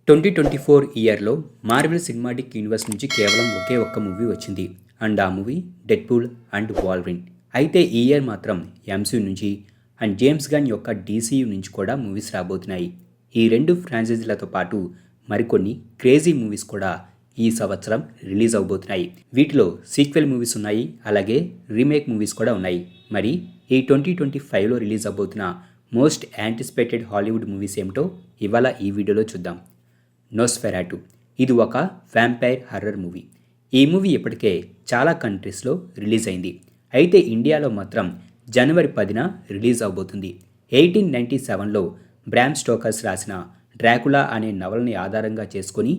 2024 ఇయర్లో Marvel Cinematic Universe నుంచి కేవలం ఒకే ఒక్క మూవీ వచ్చింది అండ్ ఆ మూవీ డెడ్పూల్ అండ్ వాల్వరిన్. అయితే ఈ ఇయర్ మాత్రం ఎంసీయూ నుంచి అండ్ జేమ్స్ గన్ యొక్క డీసీయూ నుంచి కూడా మూవీస్ రాబోతున్నాయి. ఈ రెండు ఫ్రాంచైజీలతో పాటు మరికొన్ని క్రేజీ మూవీస్ కూడా ఈ సంవత్సరం రిలీజ్ అవబోతున్నాయి. వీటిలో సీక్వెల్ మూవీస్ ఉన్నాయి, అలాగే రీమేక్ మూవీస్ కూడా ఉన్నాయి. మరి ఈ 2025లో రిలీజ్ అవబోతున్న మోస్ట్ యాంటిసిపేటెడ్ హాలీవుడ్ మూవీస్ ఏమిటో ఇవాళ ఈ వీడియోలో చూద్దాం. నోస్ఫెరాటు ఇది ఒక వ్యాంపైర్ హర్రర్ మూవీ. ఈ మూవీ ఇప్పటికే చాలా కంట్రీస్లో రిలీజ్ అయింది. అయితే ఇండియాలో మాత్రం జనవరి 10న రిలీజ్ అవబోతుంది. 1897లో బ్రామ్ స్టోకర్స్ రాసిన డ్రాకులా అనే నవలని ఆధారంగా చేసుకొని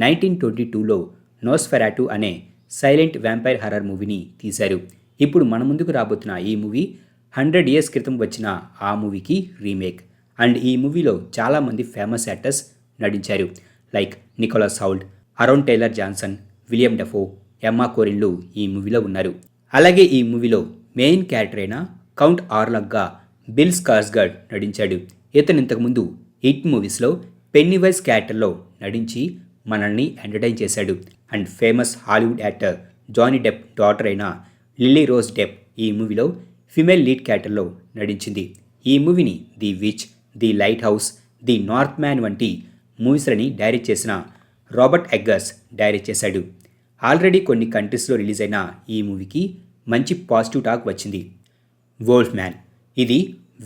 1922లో నోస్ఫెరాటు అనే సైలెంట్ వ్యాంపైర్ హర్రర్ మూవీని తీశారు. ఇప్పుడు మన ముందుకు రాబోతున్న ఈ మూవీ 100 ఇయర్స్ క్రితం వచ్చిన ఆ మూవీకి రీమేక్. అండ్ ఈ మూవీలో చాలామంది ఫేమస్ యాక్టర్స్ నటించారు. Like Nicholas Hoult, Aaron Taylor Johnson, Willem Dafoe, Emma కోరిన్లు ఈ మూవీలో ఉన్నారు. అలాగే ఈ మూవీలో మెయిన్ క్యారెక్టర్ అయిన కౌంట్ ఆర్లాగ్గా బిల్ స్కార్స్గార్డ్ నటించాడు. ఇతను ఇంతకుముందు హిట్ మూవీస్లో పెన్నీవైస్ క్యారెక్టర్లో నటించి మనల్ని ఎంటర్టైన్ చేశాడు. And famous Hollywood actor Johnny Depp daughter అయిన లిల్లీ రోజ్ డెప్ ఈ మూవీలో ఫిమేల్ లీడ్ క్యారెక్టర్లో నటించింది. ఈ మూవీని the Witch, the Lighthouse, the Northman వంటి మూవీస్లని డైరెక్ట్ చేసిన రాబర్ట్ ఎగ్గర్స్ డైరెక్ట్ చేశాడు. ఆల్రెడీ కొన్ని కంట్రీస్లో రిలీజ్ అయిన ఈ మూవీకి మంచి పాజిటివ్ టాక్ వచ్చింది. వోల్ఫ్ మ్యాన్ ఇది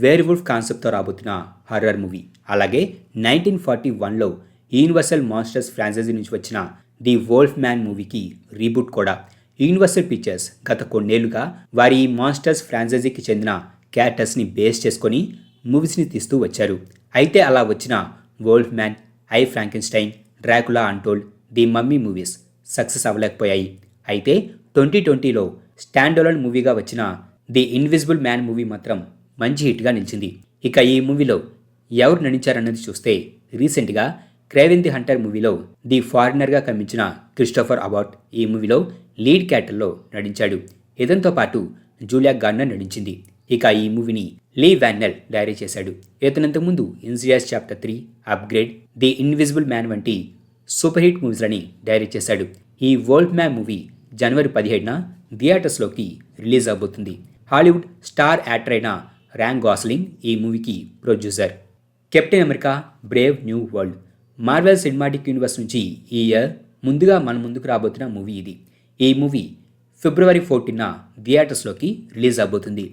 వేర్ వుల్ఫ్ కాన్సెప్ట్తో రాబోతున్న హర్రర్ మూవీ. అలాగే 1941లో యూనివర్సల్ మాన్స్టర్స్ ఫ్రాంచైజీ నుంచి వచ్చిన ది వోల్ఫ్ మ్యాన్ మూవీకి రీబూట్ కూడా. యూనివర్సల్ పిక్చర్స్ గత కొన్నేళ్లుగా వారి ఈ మాన్స్టర్స్ ఫ్రాంచైజీకి చెందిన క్యారెక్టర్స్ని బేస్ చేసుకొని మూవీస్ని తీస్తూ వచ్చారు. అయితే అలా వచ్చిన Wolf Man, I Frankenstein, Dracula Untold, The Mummy movies success అవ్వలేకపోయాయి. అయితే 2020లో స్టాండ్ అలోన్ మూవీగా వచ్చిన ది ఇన్విజిబుల్ మ్యాన్ మూవీ మాత్రం మంచి హిట్గా నిలిచింది. ఇక ఈ మూవీలో ఎవరు నటించారన్నది చూస్తే రీసెంట్గా క్రేవెన్ ది హంటర్ మూవీలో ది ఫారినర్గా కనిపించిన క్రిస్టోఫర్ అబాట్ ఈ మూవీలో లీడ్ క్యారెక్టర్లో నటించాడు. ఇతనితో పాటు జూలియా గార్నర్ నటించింది. ఇక ఈ మూవీని లీ వాన్నెల్ డైరెక్ట్ చేశాడు. ఇతనంతకుముందు Insidious chapter 3, Upgrade, The Invisible Man వంటి సూపర్ హిట్ మూవీస్లని డైరెక్ట్ చేశాడు. ఈ వోల్ఫ్ మ్యాన్ మూవీ జనవరి 17న థియేటర్స్లోకి రిలీజ్ అవబోతుంది. హాలీవుడ్ స్టార్ యాక్టర్ అయిన ర్యాన్ గాస్లింగ్ ఈ మూవీకి producer. Captain America Brave New World Marvel Cinematic Universe నుంచి ఈ ఇయర్ ముందుగా మన ముందుకు రాబోతున్న మూవీ ఇది. ఈ మూవీ ఫిబ్రవరి 14న థియేటర్స్లోకి రిలీజ్ అవబోతుంది.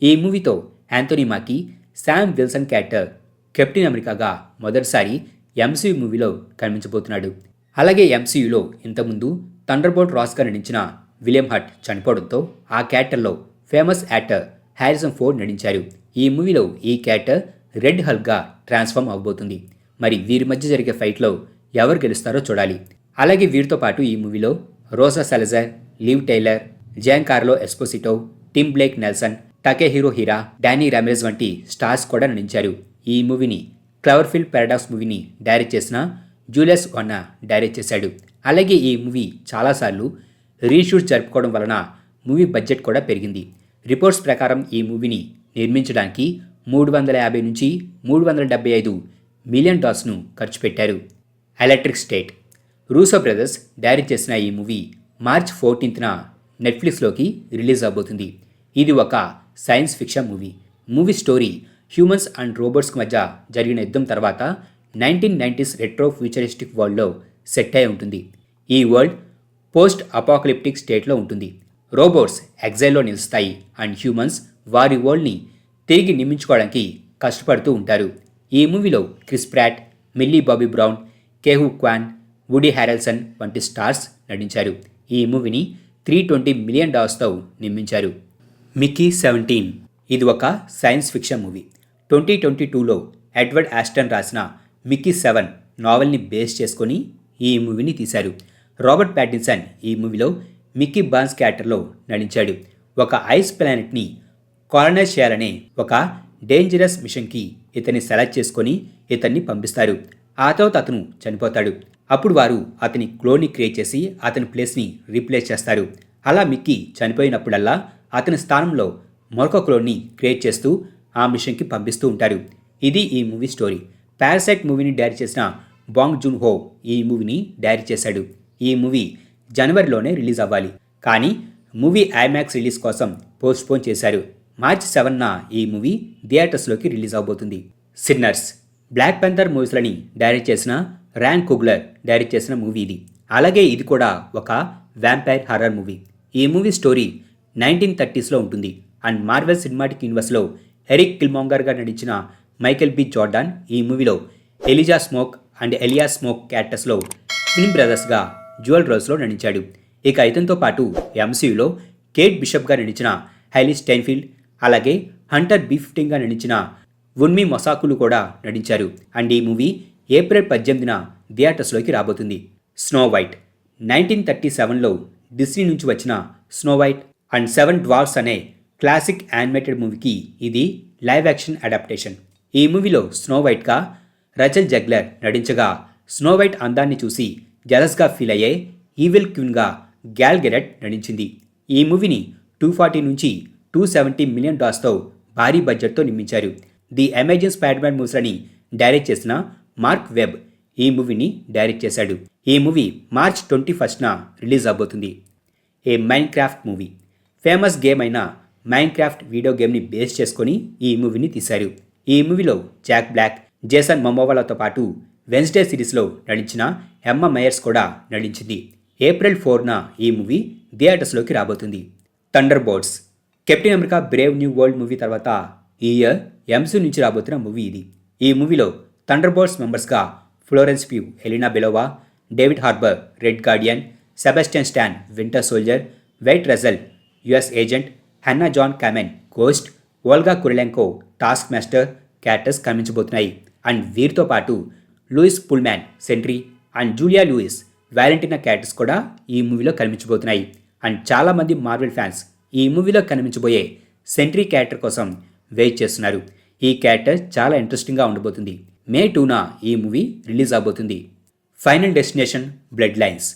ఈ మూవీతో యాంథోనీ మాకీ, శామ్ విల్సన్ క్యారెక్టర్ కెప్టెన్ అమెరికాగా మొదటిసారి ఎంసీయూ మూవీలో కనిపించబోతున్నాడు. అలాగే ఎంసీయూలో ఇంతకుముందు థండర్బోల్ట్ రాస్గా నటించిన విలియం హట్ చనిపోవడంతో ఆ క్యారెక్టర్లో ఫేమస్ యాక్టర్ హ్యారిసన్ ఫోర్డ్ నటించారు. ఈ మూవీలో ఈ క్యారెక్టర్ రెడ్ హల్క్గా ట్రాన్స్ఫార్మ్ అవబోతుంది. మరి వీరి మధ్య జరిగే ఫైట్లో ఎవరు గెలుస్తారో చూడాలి. అలాగే వీరితో పాటు ఈ మూవీలో Rosa Salazar, Liv Tyler, Giancarlo Esposito, Tim Blake Nelson, Takehiro Hira, Danny Ramirez వంటి స్టార్స్ కూడా నటించారు. ఈ మూవీని క్లవర్ఫీల్డ్ పారాడాక్స్ మూవీని డైరెక్ట్ చేసిన జూలియస్ వన్నా డైరెక్ట్ చేశాడు. అలాగే ఈ మూవీ చాలాసార్లు రీషూట్ జరుపుకోవడం వలన మూవీ బడ్జెట్ కూడా పెరిగింది. రిపోర్ట్స్ ప్రకారం ఈ మూవీని నిర్మించడానికి 350 నుంచి 375 మిలియన్ డాలర్స్ను ఖర్చు పెట్టారు. Electric State Russo Brothers direct చేసిన ఈ మూవీ మార్చ్ 14న నెట్ఫ్లిక్స్లోకి రిలీజ్ అవబోతుంది. ఇది ఒక science fiction movie. Movie story humans and రోబోట్స్కి మధ్య జరిగిన యుద్ధం తర్వాత 1990s రెట్రో ఫ్యూచరిస్టిక్ వరల్డ్లో సెట్ అయి ఉంటుంది. ఈ వరల్డ్ పోస్ట్ అపోకలిప్టిక్ స్టేట్లో ఉంటుంది. రోబోట్స్ ఎగ్జైల్లో నిలుస్తాయి అండ్ హ్యూమన్స్ వారి వరల్డ్ని తిరిగి నిర్మించుకోవడానికి కష్టపడుతూ ఉంటారు. ఈ మూవీలో Chris Pratt, Millie Bobby Brown, Ke Huy Quan, Woody Harrelson వంటి స్టార్స్ నటించారు. ఈ మూవీని $320 మిలియన్ నిర్మించారు. మిక్కీ 17 ఇది ఒక సైన్స్ ఫిక్షన్ మూవీ. 2022లో ఎడ్వర్డ్ ఆస్టన్ రాసిన మిక్కీ 7 నావెల్ని బేస్ చేసుకొని ఈ మూవీని తీశారు. రాబర్ట్ ప్యాటిన్సన్ ఈ మూవీలో మిక్కీ బాన్స్ క్యారెక్టర్లో నటించాడు. ఒక ఐస్ ప్లానెట్ని కాలనైజ్ చేయాలనే ఒక డేంజరస్ మిషన్కి ఇతన్ని సెలెక్ట్ చేసుకొని ఇతన్ని పంపిస్తారు. ఆ తర్వాత అతను చనిపోతాడు. అప్పుడు వారు అతని క్లోన్ని క్రియేట్ చేసి అతని ప్లేస్ని రీప్లేస్ చేస్తారు. అలా మిక్కీ చనిపోయినప్పుడల్లా అతని స్థానంలో మరొక క్లోన్ని క్రియేట్ చేస్తూ ఆ మిషన్కి పంపిస్తూ ఉంటారు. ఇది ఈ మూవీ స్టోరీ. పారాసైట్ మూవీని డైరెక్ట్ చేసిన బాంగ్ జూన్ హో ఈ మూవీని డైరెక్ట్ చేశాడు. ఈ మూవీ జనవరిలోనే రిలీజ్ అవ్వాలి, కానీ మూవీ ఐమాక్స్ రిలీజ్ కోసం పోస్ట్పోన్ చేశారు. మార్చి 7న ఈ మూవీ థియేటర్స్లోకి రిలీజ్ అవబోతుంది. సిన్నర్స్ బ్లాక్ పెంథర్ మూవీస్లని డైరెక్ట్ చేసిన ర్యాన్ కుగ్లర్ డైరెక్ట్ చేసిన మూవీ ఇది. అలాగే ఇది కూడా ఒక వ్యాంపైర్ హర్రర్ మూవీ. ఈ మూవీ స్టోరీ 1930sలో ఉంటుంది అండ్ మార్వెల్ సినిమాటిక్ యూనివర్స్లో ఎరిక్ కిల్మాంగర్గా నటించిన మైకెల్ బి జార్డాన్ ఈ మూవీలో Elijah Smoke and Elias Smoke క్యారెక్టర్స్లో ట్విన్ బ్రదర్స్గా డ్యూయల్ రోల్స్లో నటించాడు. ఇక ఇతనితో పాటు ఎంసీయూలో కేట్ బిషప్గా నటించిన హైలీ స్టైన్ఫీల్డ్, అలాగే హంటర్ B-15గా నటించిన వున్మి మొసాకులు కూడా నటించారు. అండ్ ఈ మూవీ ఏప్రిల్ 18న థియేటర్స్లోకి రాబోతుంది. స్నో వైట్ 1937లో డిస్నీ నుంచి వచ్చిన స్నో వైట్ అండ్ 7 డ్వార్ఫ్స్ అనే క్లాసిక్ యానిమేటెడ్ మూవీకి ఇది లైవ్ యాక్షన్ అడాప్టేషన్. ఈ మూవీలో స్నో వైట్గా రచెల్ జగ్లర్ నటించగా, స్నో వైట్ అందాన్ని చూసి జలస్గా ఫీల్ అయ్యే ఈవిల్ క్వీన్గా గ్యాల్ గెరెట్ నటించింది. ఈ మూవీని $240 నుంచి $270 మిలియన్ భారీ బడ్జెట్తో నిర్మించారు. ది అమేజింగ్ స్పైడర్-మ్యాన్ మూవీస్ని డైరెక్ట్ చేసిన మార్క్ వెబ్ ఈ మూవీని డైరెక్ట్ చేశాడు. ఈ మూవీ మార్చ్ 21న రిలీజ్ అవబోతుంది. A Minecraft movie famous game అయిన మైన్ క్రాఫ్ట్ వీడియో గేమ్ని బేస్ చేసుకొని ఈ మూవీని తీశారు. ఈ మూవీలో జాక్ బ్లాక్, జేసన్ మొమోవాలతో పాటు వెన్స్డే సిరీస్లో నటించిన ఎమ్మా మేయర్స్ కూడా నటించింది. ఏప్రిల్ 4న ఈ మూవీ థియేటర్స్లోకి రాబోతుంది. Thunder bolts captain America Brave New world movie తర్వాత ఈ ఇయర్ ఎంసీ నుంచి రాబోతున్న మూవీ ఇది. ఈ మూవీలో థండర్ బోల్ట్స్ మెంబర్స్గా Florence Pugh, Yelena Belova, David Harbour Red Guardian, Sebastian Stan Winter Soldier, Wyatt Russell US Agent, Hannah John Kamen Ghost, Olga Kurylenko Taskmaster characters కనిపించబోతున్నాయి. And వీరితో పాటు Lewis Pullman Sentry and Julia Louis Valentina characters కూడా ఈ మూవీలో కనిపించబోతున్నాయి. And చాలామంది Marvel fans ఈ మూవీలో కనిపించబోయే సెంట్రీ క్యారెక్టర్ కోసం వెయిట్ చేస్తున్నారు. ఈ క్యారెక్టర్ చాలా ఇంట్రెస్టింగ్గా ఉండబోతుంది. మే 2న ఈ మూవీ రిలీజ్ అవబోతుంది. Final Destination Bloodlines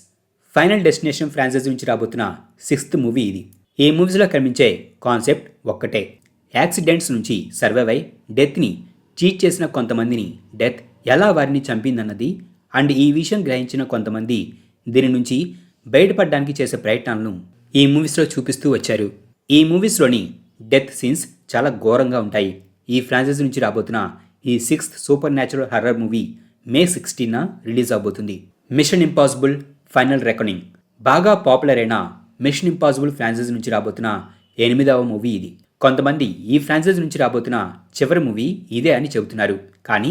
Final Destination franchise నుంచి రాబోతున్న 6th మూవీ ఇది. ఈ మూవీస్లో కనిపించే కాన్సెప్ట్ ఒక్కటే, యాక్సిడెంట్స్ నుంచి సర్వైవ్ అయి డెత్ని చీట్ చేసిన కొంతమందిని డెత్ ఎలా వారిని చంపిందన్నది అండ్ ఈ విషయం గ్రహించిన కొంతమంది దీని నుంచి బయటపడడానికి చేసే ప్రయత్నాలను ఈ మూవీస్లో చూపిస్తూ వచ్చారు. ఈ మూవీస్లోని డెత్ సీన్స్ చాలా ఘోరంగా ఉంటాయి. ఈ ఫ్రాంచైజీ నుంచి రాబోతున్న ఈ 6th supernatural horror movie May 16న రిలీజ్ అవబోతుంది. మిషన్ ఇంపాసిబుల్ ఫైనల్ రెకనింగ్ బాగా పాపులర్ అయిన మిషన్ ఇంపాసిబుల్ ఫ్రాంచైజీ నుంచి రాబోతున్న 8వ మూవీ ఇది. కొంతమంది ఈ ఫ్రాంచైజీ నుంచి రాబోతున్న చివరి మూవీ ఇదే అని చెబుతున్నారు, కానీ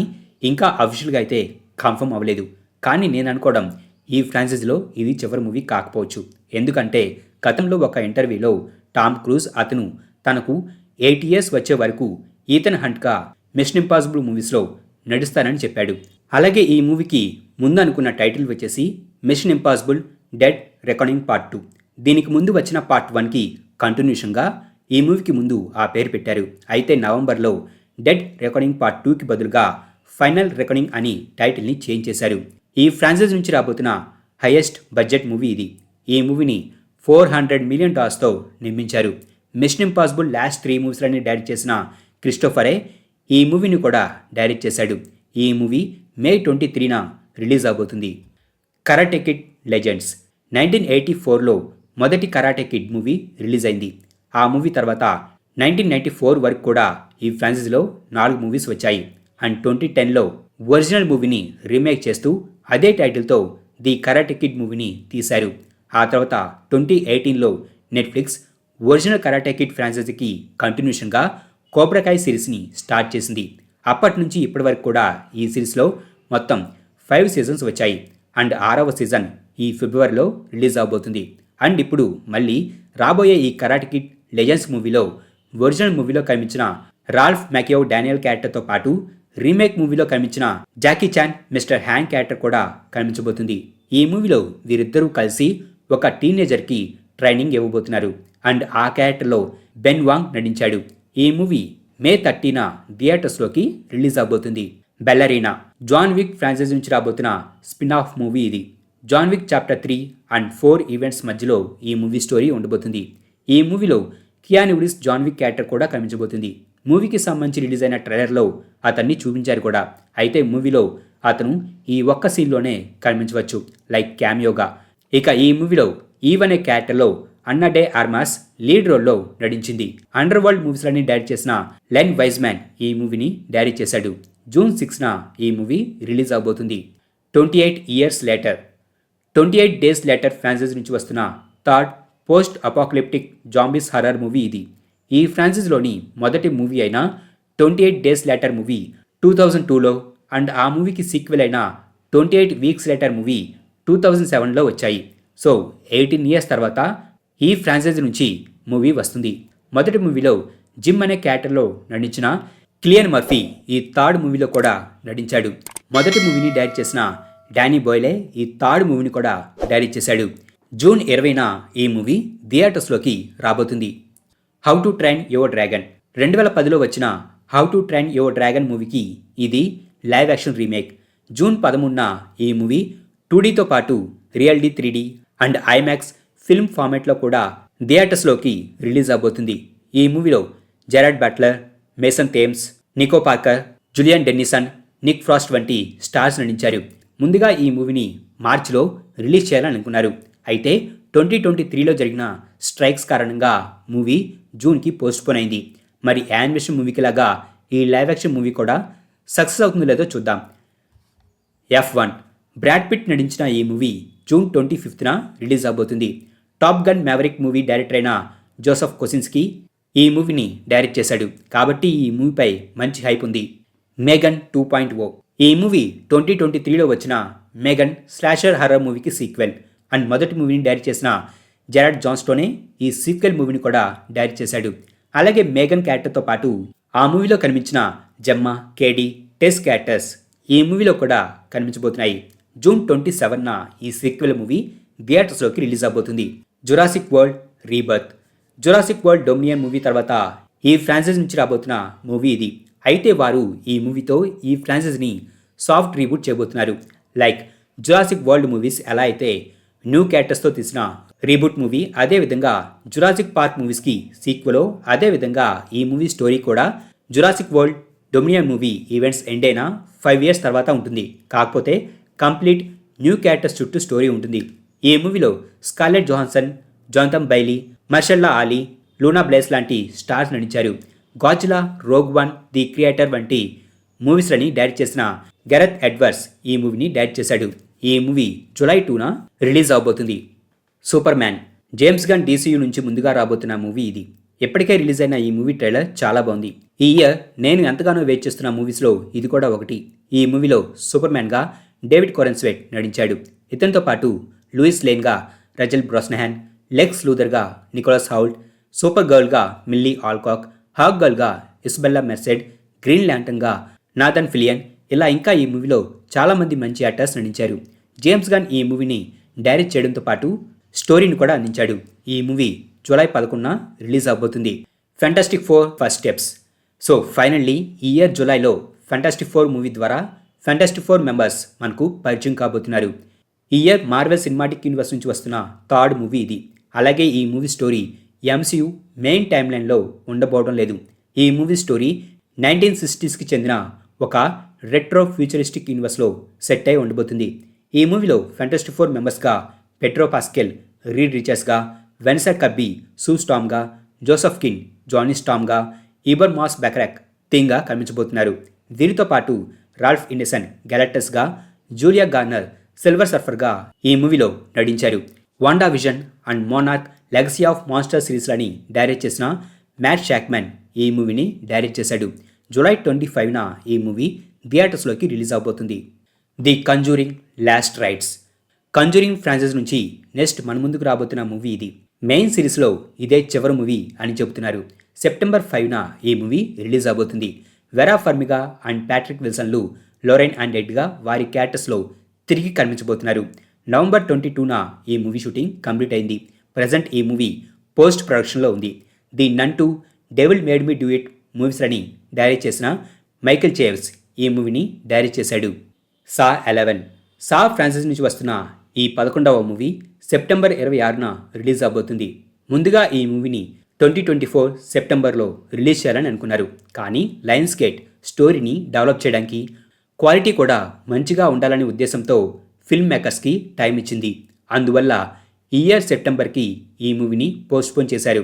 ఇంకా అఫీషియల్గా అయితే కన్ఫర్మ్ అవ్వలేదు. కానీ నేను అనుకోవడం ఈ ఫ్రాంచైజీలో ఇది చివరి మూవీ కాకపోవచ్చు. ఎందుకంటే గతంలో ఒక ఇంటర్వ్యూలో టామ్ క్రూజ్ అతను తనకు 8 years వచ్చే వరకు ఈథన్ హంట్గా మిషన్ ఇంపాసిబుల్ మూవీస్లో నడుస్తానని చెప్పాడు. అలాగే ఈ మూవీకి ముందు అనుకున్న టైటిల్ వచ్చేసి Mission Impossible Dead Reckoning part 2. దీనికి ముందు వచ్చిన పార్ట్ 1కి కంటిన్యూషన్గా ఈ మూవీకి ముందు ఆ పేరు పెట్టారు. అయితే నవంబర్లో డెడ్ రెకనింగ్ పార్ట్ 2కి బదులుగా ఫైనల్ రెకనింగ్ అని టైటిల్ని చేంజ్ చేశారు. ఈ ఫ్రాంచైజ్ నుంచి రాబోతున్న హైయెస్ట్ బడ్జెట్ మూవీ ఇది. ఈ మూవీని $400 మిలియన్ నిర్మించారు. మిషన్ ఇంపాసిబుల్ లాస్ట్ 3 మూవీస్లని డైరెక్ట్ చేసిన క్రిస్టోఫరే ఈ మూవీని కూడా డైరెక్ట్ చేశాడు. ఈ మూవీ మే 23న రిలీజ్ అవబోతుంది. కరాటే కిడ్ లెజెండ్స్ 1984లో మొదటి కరాటే కిడ్ మూవీ రిలీజ్ అయింది. ఆ మూవీ తర్వాత 1994 వరకు కూడా ఈ ఫ్రాంచైజీలో 4 మూవీస్ వచ్చాయి. అండ్ 2010లో ఒరిజినల్ మూవీని రీమేక్ చేస్తూ అదే టైటిల్తో ది కరాటే కిడ్ మూవీని తీశారు. ఆ తర్వాత 2018లో నెట్ఫ్లిక్స్ ఒరిజినల్ కరాటే కిడ్ ఫ్రాంచైజీకి కంటిన్యూషన్గా కోబ్రా-కై సిరీస్ని స్టార్ట్ చేసింది. అప్పటి నుంచి ఇప్పటి వరకు కూడా ఈ సిరీస్లో మొత్తం 5 సీజన్స్ వచ్చాయి. అండ్ 6వ సీజన్ ఈ ఫిబ్రవరిలో రిలీజ్ అవబోతుంది. అండ్ ఇప్పుడు మళ్ళీ రాబోయే ఈ కరాటే కిడ్ లెజెండ్స్ మూవీలో ఒరిజినల్ మూవీలో కనిపించిన రాల్ఫ్ మ్యాకియో డానియల్ క్యారెక్టర్తో పాటు రీమేక్ మూవీలో కనిపించిన Jackie Chan mister Han character కూడా కనిపించబోతుంది. ఈ మూవీలో వీరిద్దరూ కలిసి ఒక టీనేజర్కి ట్రైనింగ్ ఇవ్వబోతున్నారు. అండ్ ఆ క్యారెక్టర్లో బెన్ వాంగ్ నటించాడు. ఈ మూవీ మే 30న థియేటర్స్లోకి రిలీజ్ అవబోతుంది. బెల్లరీనా జాన్ విక్ ఫ్రాంచైజీ నుంచి రాబోతున్న స్పిన్ ఆఫ్ మూవీ ఇది. John Wick chapter 3 and 4 events మధ్యలో ఈ మూవీ స్టోరీ ఉండబోతుంది. ఈ మూవీలో Keanu Reeves John Wick character కూడా కనిపించబోతుంది. మూవీకి సంబంధించి రిలీజ్ అయిన ట్రైలర్లో అతన్ని చూపించారు కూడా. అయితే మూవీలో అతను ఈ ఒక్క సీన్లోనే కనిపించవచ్చు, లైక్ క్యామియోగా. ఇక ఈ మూవీలో ఈవ్ అనే క్యారెక్టర్లో అన్నా డే ఆర్మాస్ లీడ్ రోల్లో నటించింది. అండర్ వరల్డ్ మూవీస్లని డైరెక్ట్ చేసిన లెన్ వైజ్మ్యాన్ ఈ మూవీని డైరెక్ట్ చేశాడు. జూన్ 6న ఈ మూవీ రిలీజ్ అవబోతుంది. 28 years later, 28 days later franchise నుంచి వస్తున్న third post apocalyptic zombies horror movie ఇది. ఈ ఫ్రాన్సైజ్లోని మొదటి మూవీ అయిన 28 days later మూవీ 2002లో అండ్ ఆ మూవీకి సీక్వెల్ అయిన 28 weeks later మూవీ 2007లో వచ్చాయి. సో 18 years తర్వాత ఈ ఫ్రాంచైజీ నుంచి మూవీ వస్తుంది. మొదటి మూవీలో జిమ్ అనే క్యారెక్టర్లో నటించిన కిలియన్ మర్ఫీ ఈ థర్డ్ మూవీలో కూడా నటించాడు. మొదటి మూవీని డైరెక్ట్ చేసిన డానీ బాయ్లే ఈ థర్డ్ మూవీని కూడా డైరెక్ట్ చేశాడు. జూన్ 20న ఈ మూవీ థియేటర్స్లోకి రాబోతుంది. How to Train Your Dragon 2010లో వచ్చిన How to Train Your Dragon మూవీకి ఇది లైవ్ యాక్షన్ రీమేక్. జూన్ 13న ఈ మూవీ 2Dతో పాటు RealD 3D and IMAX film ఫార్మాట్లో కూడా థియేటర్స్లోకి రిలీజ్ అవబోతుంది. ఈ మూవీలో Gerard Butler, Mason Thames, Nico Parker, Julian Dennison, Nick Frost వంటి స్టార్స్ నటించారు. ముందుగా ఈ మూవీని మార్చిలో రిలీజ్ చేయాలని అనుకున్నారు. అయితే 2023లో జరిగిన స్ట్రైక్స్ కారణంగా మూవీ జూన్కి పోస్ట్పోన్ అయింది. మరి యానిమేషన్ మూవీకి లాగా ఈ లైవ్ యాక్షన్ మూవీ కూడా సక్సెస్ అవుతుందో లేదో చూద్దాం. F1 బ్రాడ్ పిట్ నటించిన ఈ మూవీ జూన్ 25న రిలీజ్ అవబోతుంది. Top Gun Maverick movie director అయిన జోసెఫ్ కొసిన్స్కీ ఈ మూవీని డైరెక్ట్ చేశాడు. కాబట్టి ఈ మూవీపై మంచి హైప్ ఉంది. మేగన్ 2.0 ఈ మూవీ 2023లో వచ్చిన మేగన్ స్లాషర్ హర్రర్ మూవీకి సీక్వెల్ అండ్ మొదటి మూవీని డైరెక్ట్ చేసిన జెరాడ్ జాన్స్టోనే ఈ సీక్వెల్ మూవీని కూడా డైరెక్ట్ చేశాడు. అలాగే మేగన్ క్యారెక్టర్తో పాటు ఆ మూవీలో కనిపించిన జెమ్మా, కేడీ, టెస్ క్యారెక్టర్స్ ఈ మూవీలో కూడా కనిపించబోతున్నాయి. జూన్ 27న ఈ సీక్వెల్ మూవీ థియేటర్స్లోకి రిలీజ్ అవబోతుంది. Jurassic World Rebirth Jurassic World Dominion movie తర్వాత ఈ ఫ్రాంచైజ్ నుంచి రాబోతున్న మూవీ ఇది. అయితే వారు ఈ మూవీతో ఈ ఫ్రాంచైజ్ని సాఫ్ట్ రీబూట్ చేయబోతున్నారు. లైక్ జురాసిక్ వరల్డ్ మూవీస్ ఎలా అయితే న్యూ క్యారెక్టర్స్తో తీసిన రీబూట్ మూవీ, అదేవిధంగా జురాసిక్ పార్క్ మూవీస్కి సీక్వెలో అదేవిధంగా ఈ మూవీ స్టోరీ కూడా Jurassic World Dominion movie events end అయిన 5 years తర్వాత ఉంటుంది. కాకపోతే కంప్లీట్ న్యూ క్యారెక్టర్స్ చుట్టూ స్టోరీ ఉంటుంది. ఈ మూవీలో Scarlett Johansson, Jonathan Bailey, Mahershala Ali, Luna Blaise లాంటి స్టార్స్ నటించారు. Godzilla, Rogue One, The Creator వంటి మూవీస్లని డైరెక్ట్ చేసిన గెరెత్ ఎడ్వర్డ్స్ ఈ మూవీని డైరెక్ట్ చేశాడు. ఈ మూవీ జూలై 2న రిలీజ్ అవబోతుంది. Superman James Gunn DCU నుంచి ముందుగా రాబోతున్న మూవీ ఇది. ఇప్పటికే రిలీజ్ అయిన ఈ మూవీ ట్రైలర్ చాలా బాగుంది. ఈ ఇయర్ నేను ఎంతగానో వెయిట్ చేస్తున్న మూవీస్లో ఇది కూడా ఒకటి. ఈ మూవీలో సూపర్ మ్యాన్గా డేవిడ్ కోరెన్స్వెట్ నటించాడు. ఇతనితో పాటు లూయిస్ లేన్గా రజల్ బ్రోస్నహాన్, లెక్స్ లూథర్గా నికోలస్ హౌల్ట్, సూపర్ గర్ల్గా మిల్లీ ఆల్కాక్, హాక్ గర్ల్గా ఇసబెల్లా మెర్సెడ్, గ్రీన్ ల్యాంటన్గా నాథన్ ఫిలియన్, ఇలా ఇంకా ఈ మూవీలో చాలామంది మంచి యాక్టర్స్ నటించారు. జేమ్స్ గన్ ఈ మూవీని డైరెక్ట్ చేయడంతో పాటు స్టోరీని కూడా అందించాడు. ఈ మూవీ జూలై 11న రిలీజ్ అవబోతుంది. Fantastic 4 first steps. So finally ఈ ఇయర్ జూలైలో ఫ్యాంటాస్టిక్ 4 మూవీ ద్వారా ఫ్యాంటాస్టిక్ 4 మెంబర్స్ మనకు పరిచయం కాబోతున్నారు. ఈ ఇయర్ మార్వెల్ సినిమాటిక్ యూనివర్స్ నుంచి వస్తున్న థర్డ్ మూవీ ఇది. అలాగే ఈ movie story MCU main time లైన్లో ఉండబోవడం లేదు. ఈ మూవీ స్టోరీ 1960స్కి చెందిన ఒక రెట్రో ఫ్యూచరిస్టిక్ యూనివర్స్లో సెట్ అయి ఉండబోతుంది. ఈ మూవీలో ఫ్యాంటాస్టిక్ 4 మెంబర్స్గా పెట్రో పాస్కెల్, రీడ్ రిచర్స్గా, వెన్సర్ కబ్బీ, సూ స్టామ్గా, జోసెఫ్ కిన్, జానీ స్టామ్గా, ఈబర్ మాస్ బెక్రాక్ థింగ్గా కనిపించబోతున్నారు. వీరితో పాటు రాల్ఫ్ ఇన్నెసన్ గ్యాలక్టస్గా, జూలియా గార్నర్ సిల్వర్ సర్ఫర్గా ఈ మూవీలో నటించారు. WandaVision and Monarch Legacy of Monster సిరీస్లని డైరెక్ట్ చేసిన మ్యాట్ షాక్మ్యాన్ ఈ మూవీని డైరెక్ట్ చేశాడు. జూలై 25న ఈ మూవీ థియేటర్స్లోకి రిలీజ్ అవబోతుంది. The Conjuring Last Rites Conjuring franchise నుంచి నెక్స్ట్ మన ముందుకు రాబోతున్న మూవీ ఇది. మెయిన్ సిరీస్లో ఇదే చివరి మూవీ అని చెబుతున్నారు. సెప్టెంబర్ 5న ఈ మూవీ రిలీజ్ అవబోతుంది. వెరా ఫర్మిగా అండ్ ప్యాట్రిక్ విల్సన్లు లోరెన్ అండ్ ఎడ్గా వారి క్యారెక్టర్స్లో తిరిగి కనిపించబోతున్నారు. నవంబర్ 22న ఈ మూవీ షూటింగ్ కంప్లీట్ అయింది. ప్రజెంట్ ఈ మూవీ పోస్ట్ ప్రొడక్షన్లో ఉంది. The Nun 2, Devil Made Me Do It మూవీస్లని డైరెక్ట్ చేసిన మైకేల్ చేవ్స్ ఈ మూవీని డైరెక్ట్ చేశాడు. సా 11 సా ఫ్రాంచైజ్ నుంచి వస్తున్న ఈ 11వ మూవీ సెప్టెంబర్ 26న రిలీజ్ అవబోతుంది. ముందుగా ఈ మూవీని 2024 సెప్టెంబర్లో రిలీజ్ చేయాలని అనుకున్నారు. కానీ లయన్స్ గేట్ స్టోరీని డెవలప్ చేయడానికి క్వాలిటీ కూడా మంచిగా ఉండాలనే ఉద్దేశంతో ఫిల్మ్ మేకర్స్కి టైం ఇచ్చింది. అందువల్ల ఈ ఇయర్ సెప్టెంబర్కి ఈ మూవీని పోస్ట్పోన్ చేశారు.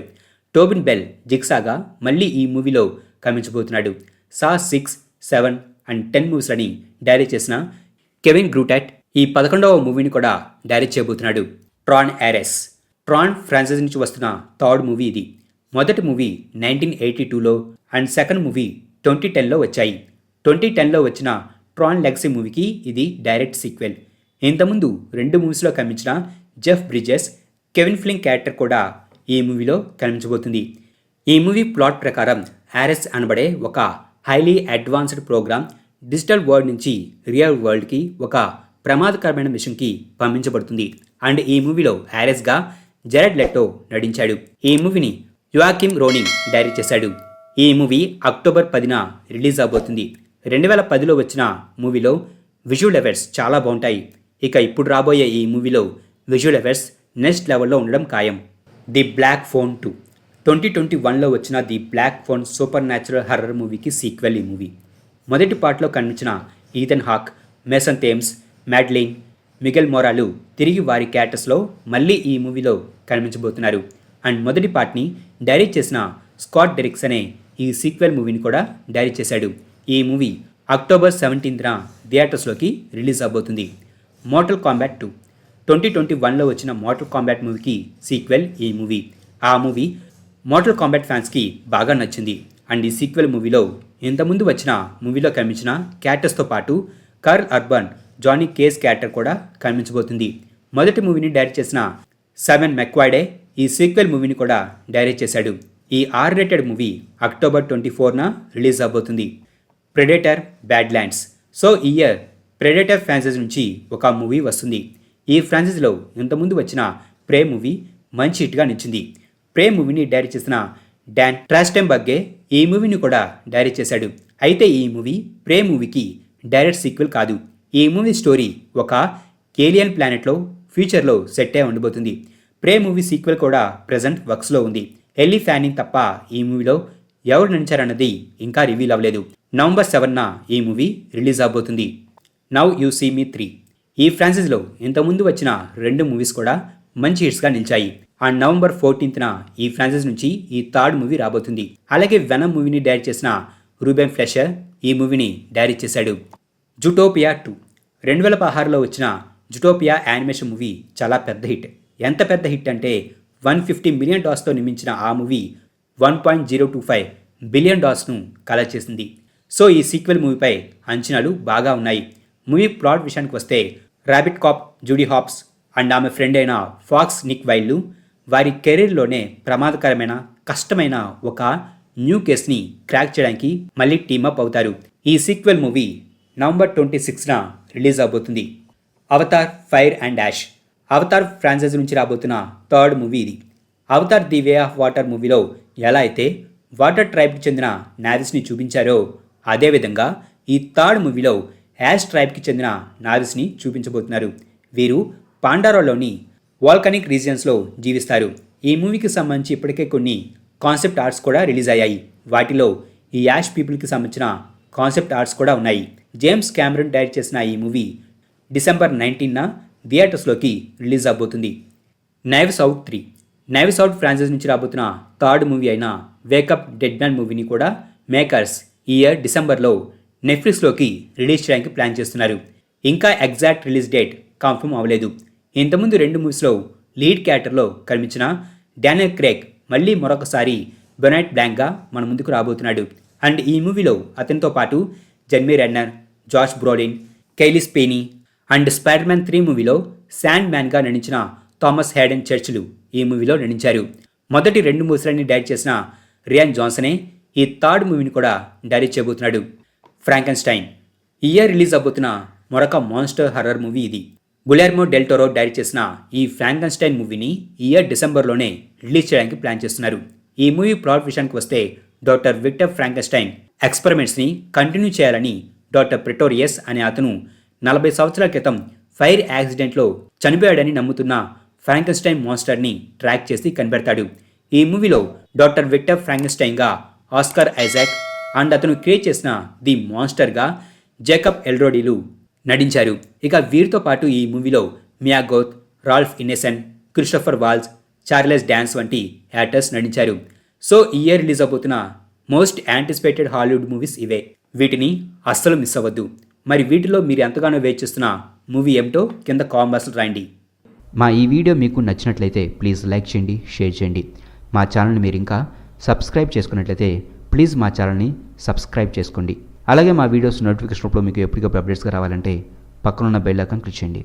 టోబిన్ బెల్ జిగ్సాగా మళ్ళీ ఈ మూవీలో కనిపించబోతున్నాడు. సా 6, 7 అండ్ 10 మూవీస్లని డైరెక్ట్ చేసిన కెవిన్ గ్రూటాట్ ఈ 11వ మూవీని కూడా డైరెక్ట్ చేయబోతున్నాడు. ట్రాన్ ఏరెస్. ట్రాన్ ఫ్రాంచైజీ నుంచి వస్తున్న థర్డ్ మూవీ ఇది. మొదటి మూవీ 1982లో అండ్ సెకండ్ మూవీ 2010లో వచ్చాయి. 2010లో వచ్చిన ట్రాన్ లెగసీ మూవీకి ఇది డైరెక్ట్ సీక్వెల్. ఇంతకుముందు 2 మూవీస్లో కనిపించిన Jeff bridges, Kevin fling character కూడా ఈ మూవీలో కనిపించబోతుంది. ఈ మూవీ ప్లాట్ ప్రకారం ఆరెస్ అనబడే ఒక highly advanced program digital world నుంచి రియల్ వరల్డ్కి ఒక ప్రమాదకరమైన మిషన్కి పంపించబడుతుంది. అండ్ ఈ మూవీలో ఆరెస్గా జెరెడ్ లెటో నటించాడు. ఈ మూవీని యువాకిమ్ రోనింగ్ డైరెక్ట్ చేశాడు. ఈ మూవీ అక్టోబర్ 10న రిలీజ్ అవబోతుంది. 2010లో వచ్చిన మూవీలో విజువల్ ఎఫెక్ట్స్ చాలా బాగుంటాయి. ఇక ఇప్పుడు రాబోయే ఈ మూవీలో విజువల్ ఎఫెక్ట్స్ నెక్స్ట్ లెవెల్లో ఉండడం ఖాయం. The Black phone 2. 2021లో వచ్చిన the Black Phone supernatural horror మూవీకి సీక్వెల్ ఈ మూవీ. మొదటి పార్ట్లో కనిపించిన Ethan Hawke, Mason Thames, Madeleine, Miguel మొరాలు తిరిగి వారి క్యారెక్టర్స్లో మళ్ళీ ఈ మూవీలో కనిపించబోతున్నారు. అండ్ మొదటి పార్ట్ని డైరెక్ట్ చేసిన స్కాట్ డెరిక్సనే ఈ సీక్వెల్ మూవీని కూడా డైరెక్ట్ చేశాడు. ఈ మూవీ అక్టోబర్ 17న థియేటర్స్లోకి రిలీజ్ అవబోతుంది. Mortal Kombat 2. 2021లో వచ్చిన మోర్టల్ కాంబాట్ మూవీకి సీక్వెల్ ఈ మూవీ. ఆ మూవీ మోర్టల్ కాంబాట్ ఫ్యాన్స్కి బాగా నచ్చింది. అండ్ ఈ సీక్వెల్ మూవీలో ఇంతకుముందు వచ్చిన మూవీలో కనిపించిన క్యారెక్టర్స్తో పాటు Karl Urban, Johnny Cage character కూడా కనిపించబోతుంది. మొదటి మూవీని డైరెక్ట్ చేసిన సైమన్ మెక్వాయిడే ఈ సీక్వెల్ మూవీని కూడా డైరెక్ట్ చేశాడు. ఈ R-rated మూవీ అక్టోబర్ 24న రిలీజ్ అవబోతుంది. Predator Badlands. సో ఈ ఇయర్ ప్రెడేటర్ ఫ్రాంచైజీ నుంచి ఒక మూవీ వస్తుంది. ఈ ఫ్రాంచైజీలో ఇంతకుముందు వచ్చిన ప్రే మూవీ మంచి హిట్గా నిలిచింది. ప్రే మూవీని డైరెక్ట్ చేసిన డాన్ ట్రాస్టెన్బర్గే ఈ మూవీని కూడా డైరెక్ట్ చేశాడు. అయితే ఈ మూవీ ప్రే మూవీకి డైరెక్ట్ సీక్వెల్ కాదు. ఈ మూవీ స్టోరీ ఒక ఏలియన్ ప్లానెట్లో ఫ్యూచర్లో సెట్ అయి ఉండబోతుంది. ప్రే మూవీ సీక్వెల్ కూడా ప్రజెంట్ వర్క్స్లో ఉంది. ఎల్లీ ఫ్యానింగ్ తప్ప ఈ మూవీలో ఎవరు నడిచారన్నది ఇంకా రివీల్ అవ్వలేదు. నవంబర్ 7న ఈ మూవీ రిలీజ్ అవబోతుంది. Now You See Me 3. ఈ ఫ్రాంచైజీలో ఇంతకుముందు వచ్చిన 2 మూవీస్ కూడా మంచి హిట్స్గా నిలిచాయి. అండ్ నవంబర్ 14న ఈ ఫ్రాంచైజీ నుంచి ఈ థర్డ్ మూవీ రాబోతుంది. అలాగే వెనమ్ మూవీని డైరెక్ట్ చేసిన రూబెన్ ఫ్లెషర్ ఈ మూవీని డైరెక్ట్ చేశాడు. జుటోపియా 2. 2016లో వచ్చిన జుటోపియా యానిమేషన్ మూవీ చాలా పెద్ద హిట్. ఎంత పెద్ద హిట్ అంటే $150 మిలియన్ నిర్మించిన ఆ మూవీ $1.025 బిలియన్ కలెక్ట్ చేసింది. సో ఈ సీక్వెల్ మూవీపై అంచనాలు బాగా ఉన్నాయి. మూవీ ప్లాట్ విషయానికి వస్తే rabbit cop Judy Hopps and ఆమె ఫ్రెండ్ అయిన ఫాక్స్ నిక్ వైల్డ్ వారి కెరీర్లోనే ప్రమాదకరమైన కష్టమైన ఒక న్యూ కేస్ని క్రాక్ చేయడానికి మళ్ళీ టీమప్ అవుతారు. ఈ సీక్వెల్ మూవీ నవంబర్ 26న రిలీజ్ అవబోతుంది. Avatar Fire and Ash. Avatar franchise నుంచి రాబోతున్న థర్డ్ మూవీ ఇది. Avatar the Way of Water మూవీలో ఎలా అయితే వాటర్ ట్రైబ్కి చెందిన నావిస్ని చూపించారో అదేవిధంగా ఈ థర్డ్ మూవీలో యాష్ ట్రైబ్కి చెందిన నావిస్ని చూపించబోతున్నారు. వీరు పాండారాలోని వాల్కనిక్ రీజియన్స్లో జీవిస్తారు. ఈ మూవీకి సంబంధించి ఇప్పటికే కొన్ని కాన్సెప్ట్ ఆర్ట్స్ కూడా రిలీజ్ అయ్యాయి. వాటిలో ఈ యాష్ పీపుల్కి సంబంధించిన కాన్సెప్ట్ ఆర్ట్స్ కూడా ఉన్నాయి. జేమ్స్ క్యామరన్ డైరెక్ట్ చేసిన ఈ మూవీ డిసెంబర్ 19న థియేటర్స్లోకి రిలీజ్ అవబోతుంది. Knives Out 3. Knives Out franchise నుంచి రాబోతున్న థర్డ్ మూవీ అయిన వేకప్ డెడ్ మ్యాన్ మూవీని కూడా మేకర్స్ ఈ ఇయర్ డిసెంబర్లో నెట్ఫ్లిక్స్లోకి రిలీజ్ చేయడానికి ప్లాన్ చేస్తున్నారు. ఇంకా ఎగ్జాక్ట్ రిలీజ్ డేట్ కన్ఫర్మ్ అవ్వలేదు. ఇంతకుముందు 2 మూవీస్లో లీడ్ క్యారెక్టర్లో కనిపించిన డానియల్ క్రేగ్ మళ్ళీ మరొకసారి బెనైట్ బ్లాంక్గా మన ముందుకు రాబోతున్నాడు. అండ్ ఈ మూవీలో అతనితో పాటు Jeremy Renner, Josh Brolin, Cailee Spaeny and Spider Man 3 మూవీలో శాండ్ మ్యాన్గా నటించిన థామస్ హేడెన్ చర్చ్లు ఈ మూవీలో నటించారు. మొదటి 2 మూవీస్లని డైరెక్ట్ చేసిన రియాన్ జాన్సనే ఈ థర్డ్ మూవీని కూడా డైరెక్ట్ చేయబోతున్నాడు. ఫ్రాంకెన్స్టైన్. ఈ ఇయర్ రిలీజ్ అవబోతున్న మరొక మాన్స్టర్ హర్రర్ మూవీ ఇది. గులెర్మో డెల్ టోరో డైరెక్ట్ చేసిన ఈ ఫ్రాంకెన్స్టైన్ మూవీని ఈ ఇయర్ డిసెంబర్లోనే రిలీజ్ చేయడానికి ప్లాన్ చేస్తున్నారు. ఈ మూవీ ప్లాట్ విషయానికి వస్తే డాక్టర్ విక్టర్ ఫ్రాంకెన్స్టైన్ ఎక్స్పెరిమెంట్స్ని కంటిన్యూ చేయాలని డాక్టర్ ప్రెటోరియస్ అనే అతను 40 సంవత్సరాల క్రితం ఫైర్ యాక్సిడెంట్లో చనిపోయాడని నమ్ముతున్న ఫ్రాంకెన్స్టైన్ మాన్స్టర్ని ట్రాక్ చేసి కనిపెడతాడు. ఈ మూవీలో డాక్టర్ విక్టర్ ఫ్రాంకెన్స్టైన్గా ఆస్కర్ ఐజాక్ అండ్ అతను క్రియేట్ చేసిన ది మాన్స్టర్గా జేకబ్ ఎల్రోడీలు నటించారు. ఇక వీరితో పాటు ఈ మూవీలో Mia Goth, Ralph Ineson, Christopher Waltz, Charles Dance వంటి యాక్టర్స్ నటించారు. సో ఈ ఇయర్ రిలీజ్ అవబోతున్న మోస్ట్ యాంటిసిపేటెడ్ హాలీవుడ్ మూవీస్ ఇవే. వీటిని అస్సలు మిస్ అవ్వద్దు. మరి వీటిలో మీరు ఎంతగానో వెయిట్ చేస్తున్న మూవీ ఏమిటో కింద కామెంట్స్లో రాయండి. మా ఈ వీడియో మీకు నచ్చినట్లయితే ప్లీజ్ లైక్ చేయండి, షేర్ చేయండి. మా ఛానల్ని మీరు ఇంకా సబ్స్క్రైబ్ చేసుకున్నట్లయితే ప్లీజ్ మా ఛానల్ని సబ్స్క్రైబ్ చేసుకోండి. అలాగే మా వీడియోస్ నోటిఫికేషన్ రూపంలో మీకు ఎప్పటికప్పుడు అప్డేట్స్గా రావాలంటే పక్కనున్న బెల్ ఐకాన్ క్లిక్ చేయండి.